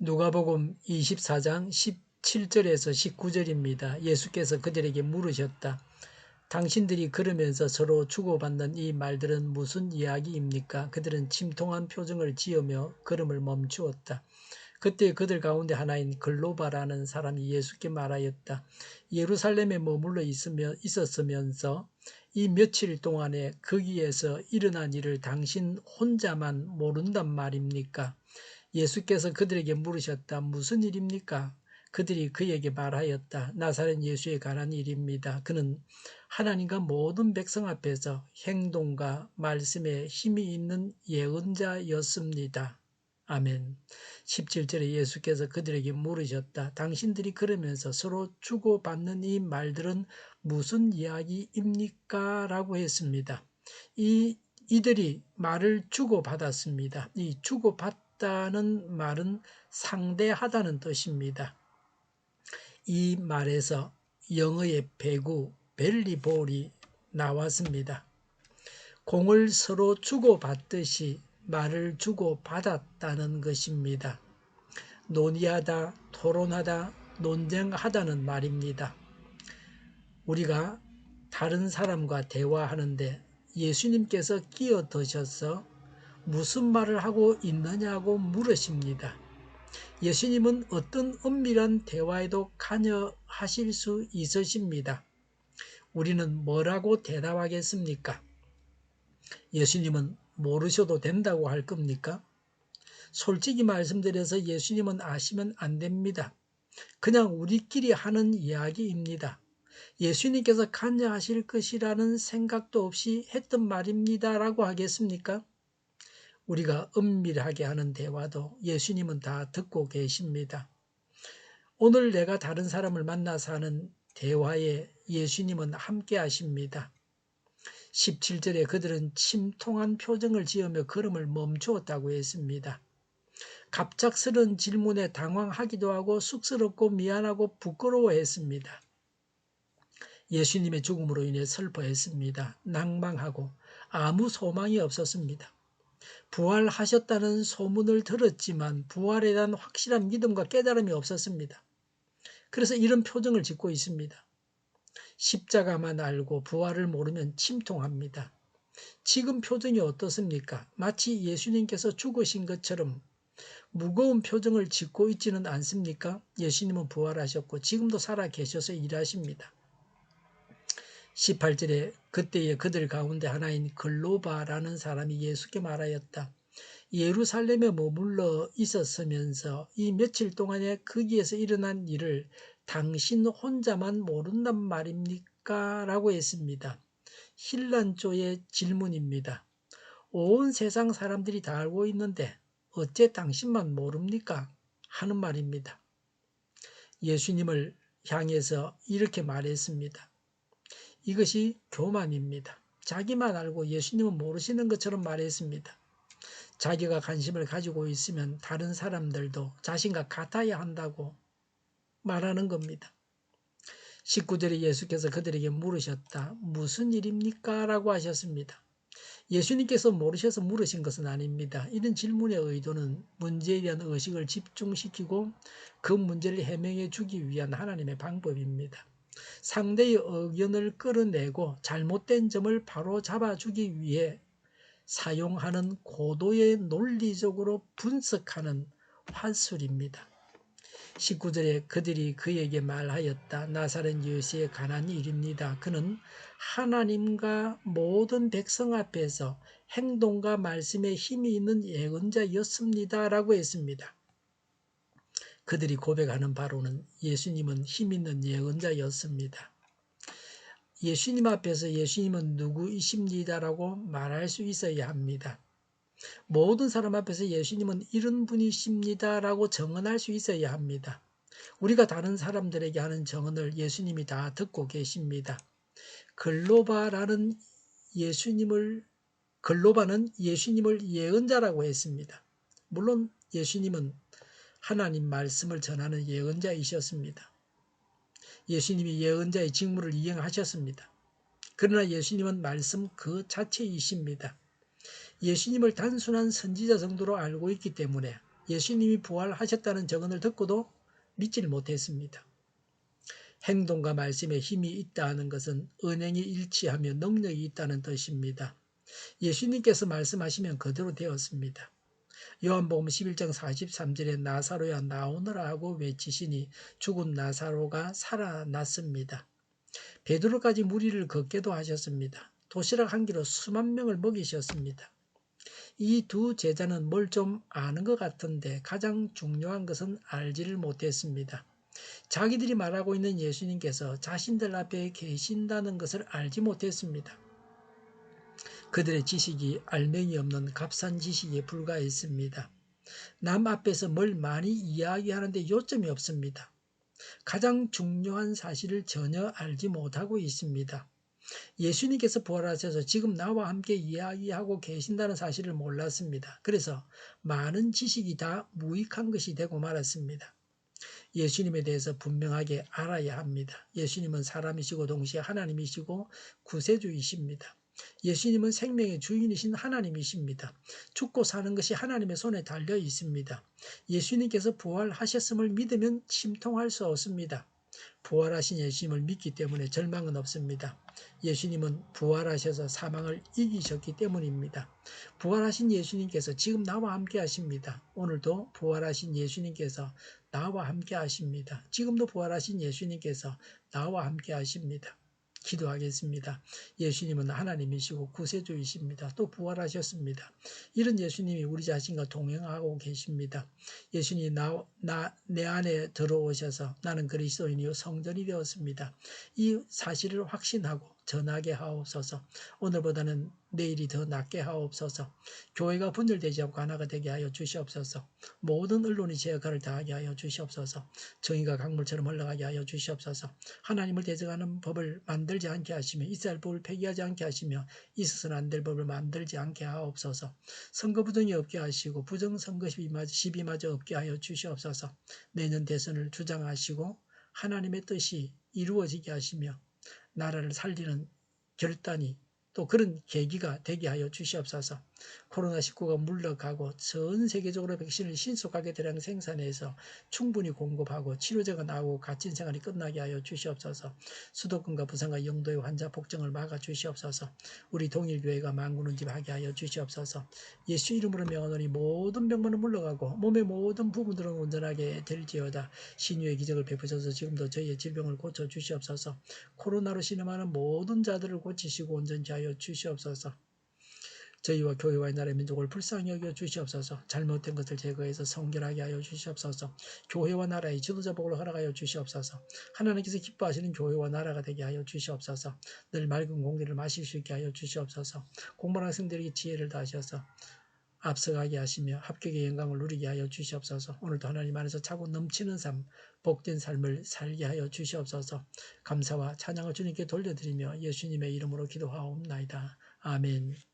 누가복음 24장 17절에서 19절입니다. 예수께서 그들에게 물으셨다. 당신들이 걸으면서 서로 주고받는 이 말들은 무슨 이야기입니까? 그들은 침통한 표정을 지으며 걸음을 멈추었다. 그때 그들 가운데 하나인 글로바라는 사람이 예수께 말하였다. 예루살렘에 머물러 있었으면서 이 며칠 동안에 거기에서 일어난 일을 당신 혼자만 모른단 말입니까? 예수께서 그들에게 물으셨다. 무슨 일입니까? 그들이 그에게 말하였다. 나사렛 예수에 관한 일입니다. 그는 하나님과 모든 백성 앞에서 행동과 말씀에 힘이 있는 예언자였습니다. 아멘. 17절에 예수께서 그들에게 물으셨다. 당신들이 그러면서 서로 주고받는 이 말들은 무슨 이야기입니까? 라고 했습니다. 이들이 말을 주고받았습니다. 이 주고받다는 말은 상대하다는 뜻입니다. 이 말에서 영어의 배구, 벨리볼이 나왔습니다. 공을 서로 주고받듯이 말을 주고받았다는 것입니다. 논의하다, 토론하다, 논쟁하다는 말입니다. 우리가 다른 사람과 대화하는데 예수님께서 끼어드셔서 무슨 말을 하고 있느냐고 물으십니다. 예수님은 어떤 은밀한 대화에도 관여하실 수 있으십니다. 우리는 뭐라고 대답하겠습니까? 예수님은 모르셔도 된다고 할 겁니까? 솔직히 말씀드려서 예수님은 아시면 안 됩니다. 그냥 우리끼리 하는 이야기입니다. 예수님께서 관여하실 것이라는 생각도 없이 했던 말입니다. 라고 하겠습니까? 우리가 은밀하게 하는 대화도 예수님은 다 듣고 계십니다. 오늘 내가 다른 사람을 만나서 하는 대화에 예수님은 함께 하십니다. 17절에 그들은 침통한 표정을 지으며 걸음을 멈추었다고 했습니다. 갑작스런 질문에 당황하기도 하고 쑥스럽고 미안하고 부끄러워했습니다. 예수님의 죽음으로 인해 슬퍼했습니다. 낭망하고 아무 소망이 없었습니다. 부활하셨다는 소문을 들었지만 부활에 대한 확실한 믿음과 깨달음이 없었습니다. 그래서 이런 표정을 짓고 있습니다. 십자가만 알고 부활을 모르면 침통합니다. 지금 표정이 어떻습니까? 마치 예수님께서 죽으신 것처럼 무거운 표정을 짓고 있지는 않습니까? 예수님은 부활하셨고 지금도 살아 계셔서 일하십니다. 18절에 그때에 그들 가운데 하나인 글로바라는 사람이 예수께 말하였다. 예루살렘에 머물러 있었으면서 이 며칠 동안에 거기에서 일어난 일을 당신 혼자만 모른단 말입니까? 라고 했습니다. 힐란조의 질문입니다. 온 세상 사람들이 다 알고 있는데 어째 당신만 모릅니까? 하는 말입니다. 예수님을 향해서 이렇게 말했습니다. 이것이 교만입니다. 자기만 알고 예수님은 모르시는 것처럼 말했습니다. 자기가 관심을 가지고 있으면 다른 사람들도 자신과 같아야 한다고 말하는 겁니다. 19절에 예수께서 그들에게 물으셨다. 무슨 일입니까? 라고 하셨습니다. 예수님께서 모르셔서 물으신 것은 아닙니다. 이런 질문의 의도는 문제에 대한 의식을 집중시키고 그 문제를 해명해 주기 위한 하나님의 방법입니다. 상대의 의견을 끌어내고 잘못된 점을 바로 잡아주기 위해 사용하는 고도의 논리적으로 분석하는 화술입니다. 19절에 그들이 그에게 말하였다. 나사렛 예수에 관한 일입니다. 그는 하나님과 모든 백성 앞에서 행동과 말씀에 힘이 있는 예언자였습니다. 라고 했습니다. 그들이 고백하는 바로는 예수님은 힘 있는 예언자였습니다. 예수님 앞에서 예수님은 누구이십니다라고 말할 수 있어야 합니다. 모든 사람 앞에서 예수님은 이런 분이십니다라고 정언할 수 있어야 합니다. 우리가 다른 사람들에게 하는 정언을 예수님이 다 듣고 계십니다. 글로바는 예수님을 예언자라고 했습니다. 물론 예수님은 하나님 말씀을 전하는 예언자이셨습니다. 예수님이 예언자의 직무를 이행하셨습니다. 그러나 예수님은 말씀 그 자체이십니다. 예수님을 단순한 선지자 정도로 알고 있기 때문에 예수님이 부활하셨다는 증언을 듣고도 믿지를 못했습니다. 행동과 말씀에 힘이 있다는 것은 은행이 일치하며 능력이 있다는 뜻입니다. 예수님께서 말씀하시면 그대로 되었습니다. 요한복음 11장 43절에 나사로야 나오너라 하고 외치시니 죽은 나사로가 살아났습니다. 베드로까지 무리를 걷게도 하셨습니다. 도시락 한 끼로 수만 명을 먹이셨습니다. 이 두 제자는 뭘 좀 아는 것 같은데 가장 중요한 것은 알지를 못했습니다. 자기들이 말하고 있는 예수님께서 자신들 앞에 계신다는 것을 알지 못했습니다. 그들의 지식이 알맹이 없는 값싼 지식에 불과했습니다. 남 앞에서 뭘 많이 이야기하는데 요점이 없습니다. 가장 중요한 사실을 전혀 알지 못하고 있습니다. 예수님께서 부활하셔서 지금 나와 함께 이야기하고 계신다는 사실을 몰랐습니다. 그래서 많은 지식이 다 무익한 것이 되고 말았습니다. 예수님에 대해서 분명하게 알아야 합니다. 예수님은 사람이시고 동시에 하나님이시고 구세주이십니다. 예수님은 생명의 주인이신 하나님이십니다. 죽고 사는 것이 하나님의 손에 달려 있습니다. 예수님께서 부활하셨음을 믿으면 침통할 수 없습니다. 부활하신 예수님을 믿기 때문에 절망은 없습니다. 예수님은 부활하셔서 사망을 이기셨기 때문입니다. 부활하신 예수님께서 지금 나와 함께 하십니다. 오늘도 부활하신 예수님께서 나와 함께 하십니다. 지금도 부활하신 예수님께서 나와 함께 하십니다. 기도하겠습니다. 예수님은 하나님이시고 구세주이십니다. 또 부활하셨습니다. 이런 예수님이 우리 자신과 동행하고 계십니다. 예수님이 내 안에 들어오셔서 나는 그리스도인이요 성전이 되었습니다. 이 사실을 확신하고 전하게 하옵소서. 오늘보다는 내일이 더 낫게 하옵소서. 교회가 분열되지 않고 하나가 되게 하여 주시옵소서. 모든 언론이 제 역할을 다하게 하여 주시옵소서. 정의가 강물처럼 흘러가게 하여 주시옵소서. 하나님을 대적하는 법을 만들지 않게 하시며 이스라엘 법을 폐기하지 않게 하시며 있어서는 안 될 법을 만들지 않게 하옵소서. 선거 부정이 없게 하시고 부정선거 시비마저 없게 하여 주시옵소서. 내년 대선을 주장하시고 하나님의 뜻이 이루어지게 하시며 나라를 살리는 결단이 또 그런 계기가 되게 하여 주시옵소서. 코로나19가 물러가고 전 세계적으로 백신을 신속하게 대량 생산해서 충분히 공급하고 치료제가 나오고 갇힌 생활이 끝나게 하여 주시옵소서. 수도권과 부산과 영도의 환자 폭증을 막아 주시옵소서. 우리 동일교회가 만군은집하게 하여 주시옵소서. 예수 이름으로 명하노니 모든 병만은 물러가고 몸의 모든 부분들은 온전하게 될지어다. 신유의 기적을 베푸셔서 지금도 저희의 질병을 고쳐 주시옵소서. 코로나로 신음하는 모든 자들을 고치시고 온전히 하여 주시옵소서. 저희와 교회와 나라의 민족을 불쌍히 여겨 주시옵소서. 잘못된 것을 제거해서 성결하게 하여 주시옵소서. 교회와 나라의 지도자 복을 허락하여 주시옵소서. 하나님께서 기뻐하시는 교회와 나라가 되게 하여 주시옵소서. 늘 맑은 공기를 마실 수 있게 하여 주시옵소서. 공부하는 학생들에게 지혜를 다하셔서 앞서가게 하시며 합격의 영광을 누리게 하여 주시옵소서. 오늘도 하나님 안에서 차고 넘치는 삶, 복된 삶을 살게 하여 주시옵소서. 감사와 찬양을 주님께 돌려드리며 예수님의 이름으로 기도하옵나이다. 아멘.